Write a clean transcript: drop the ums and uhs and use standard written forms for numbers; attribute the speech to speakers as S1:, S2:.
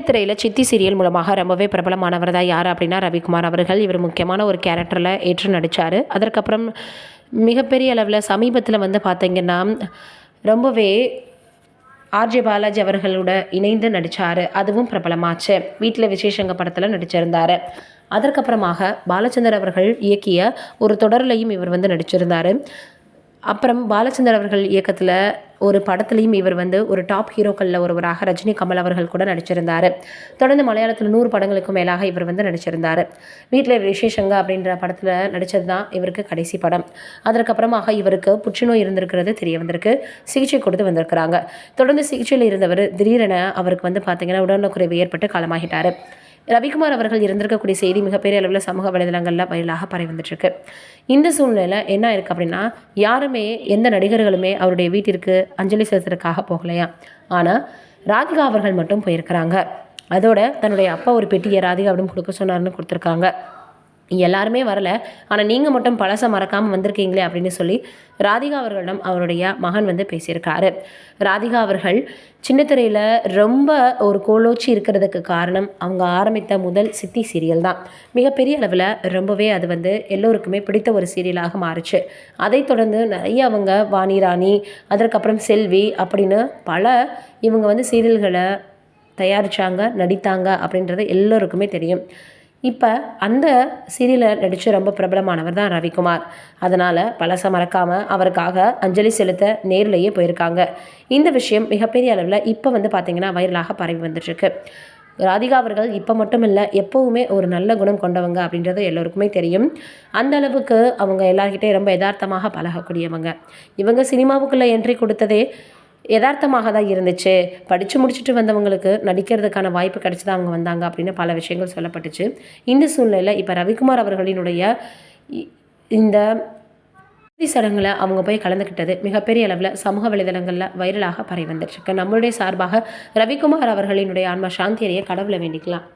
S1: திரையில் சித்தி சீரியல் மூலமாக ரொம்பவே பிரபலமானவர் தான் யார் அப்படின்னா ரவிக்குமார் அவர்கள். இவர் முக்கியமான ஒரு கேரக்டரில் ஏற்று நடித்தார். அதற்கப்புறம் மிகப்பெரிய அளவில் சமீபத்தில் வந்து பார்த்திங்கன்னா ரொம்பவே ஆர்ஜே பாலாஜி அவர்களோட இணைந்து நடித்தார். அதுவும் பிரபலமாச்சு. வீட்டில் விசேஷங்க படத்தில் நடிச்சிருந்தார். அதற்கப்புறமாக பாலச்சந்தர் அவர்கள் இயக்கிய ஒரு தொடர்லையும் இவர் வந்து நடிச்சிருந்தார். அப்புறம் பாலச்சந்தர் அவர்கள் இயக்கத்தில் ஒரு படத்துலையும் இவர் வந்து ஒரு டாப் ஹீரோக்களில் ஒருவராக ரஜினி கமல் அவர்கள் கூட நடிச்சிருந்தார். தொடர்ந்து மலையாளத்தில் 100 படங்களுக்கும் மேலாக இவர் வந்து நடிச்சிருந்தார். வீட்டில் விசேஷங்க அப்படின்ற படத்தில் நடித்தது தான் இவருக்கு கடைசி படம். அதற்கப்புறமாக இவருக்கு புற்றுநோய் இருந்திருக்கிறது தெரிய வந்திருக்கு. சிகிச்சை கொடுத்து வந்திருக்கிறாங்க. தொடர்ந்து சிகிச்சையில் இருந்தவர் திடீரென அவருக்கு வந்து பார்த்திங்கன்னா உடல்நலக்குறைவு ஏற்பட்டு காலமாகிட்டார். ரவிக்குமார் அவர்கள் இருந்திருக்கக்கூடிய செய்தி மிகப்பெரிய அளவில் சமூக வலைதளங்களில் வைரலாக பரவி வந்துட்டுருக்கு. இந்த சூழ்நிலை என்ன இருக்குது அப்படின்னா, யாருமே எந்த நடிகர்களுமே அவருடைய வீட்டிற்கு அஞ்சலி செலுத்துறதுக்காக போகலையா. ஆனால் ராதிகா அவர்கள் மட்டும் போயிருக்கிறாங்க. அதோட தன்னுடைய அப்பா ஒரு பெட்டியை ராதிகா அப்படின்னு கொடுக்க சொன்னார்னு கொடுத்துருக்காங்க. எல்லாருமே வரல, ஆனால் நீங்கள் மட்டும் பழசை மறக்காமல் வந்திருக்கீங்களே அப்படின்னு சொல்லி ராதிகா அவர்களிடம் அவருடைய மகன் வந்து பேசியிருக்காரு. ராதிகா அவர்கள் சின்னத்திரையில் ரொம்ப ஒரு கோலோச்சி இருக்கிறதுக்கு காரணம் அவங்க ஆரம்பித்த முதல் சித்தி சீரியல் தான். மிகப்பெரிய அளவில் ரொம்பவே அது வந்து எல்லோருக்குமே பிடித்த ஒரு சீரியலாக மாறுச்சு. அதைத் தொடர்ந்து நிறைய அவங்க வாணிராணி, அதற்கப்புறம் செல்வி அப்படின்னு பல இவங்க வந்து சீரியல்களை தயாரித்தாங்க, நடித்தாங்க அப்படின்றது எல்லோருக்குமே தெரியும். இப்போ அந்த சீரியலில் நடித்து ரொம்ப பிரபலமானவர் தான் ரவிக்குமார். அதனால் பழசை மறக்காமல் அவருக்காக அஞ்சலி செலுத்த நேர்லேயே போயிருக்காங்க. இந்த விஷயம் மிகப்பெரிய அளவில் இப்போ வந்து பார்த்திங்கன்னா வைரலாக பரவி வந்துட்டுருக்கு. ராதிகா அவர்கள் இப்போ மட்டும் இல்லை, எப்போவுமே ஒரு நல்ல குணம் கொண்டவங்க அப்படின்றது எல்லோருக்குமே தெரியும். அந்த அளவுக்கு அவங்க எல்லார்கிட்டே ரொம்ப யதார்த்தமாக பழகக்கூடியவங்க. இவங்க சினிமாவுக்குள்ளே என்ட்ரி கொடுத்ததே யதார்த்தமாக தான் இருந்துச்சு. படித்து முடிச்சுட்டு வந்தவங்களுக்கு நடிக்கிறதுக்கான வாய்ப்பு கிடைச்சி தான் அவங்க வந்தாங்க அப்படின்னு பல விஷயங்கள் சொல்லப்பட்டுச்சு. இந்த சூழ்நிலையில் இப்போ ரவிக்குமார் அவர்களினுடைய இந்த சடங்கில் அவங்க போய் கலந்துக்கிட்டது மிகப்பெரிய அளவில் சமூக வலைதளங்களில் வைரலாக பரவி வந்துட்டுருக்கு. நம்மளுடைய சார்பாக ரவிக்குமார் அவர்களினுடைய ஆன்மா சாந்தி அடைய கடவுளை வேண்டிக்கலாம்.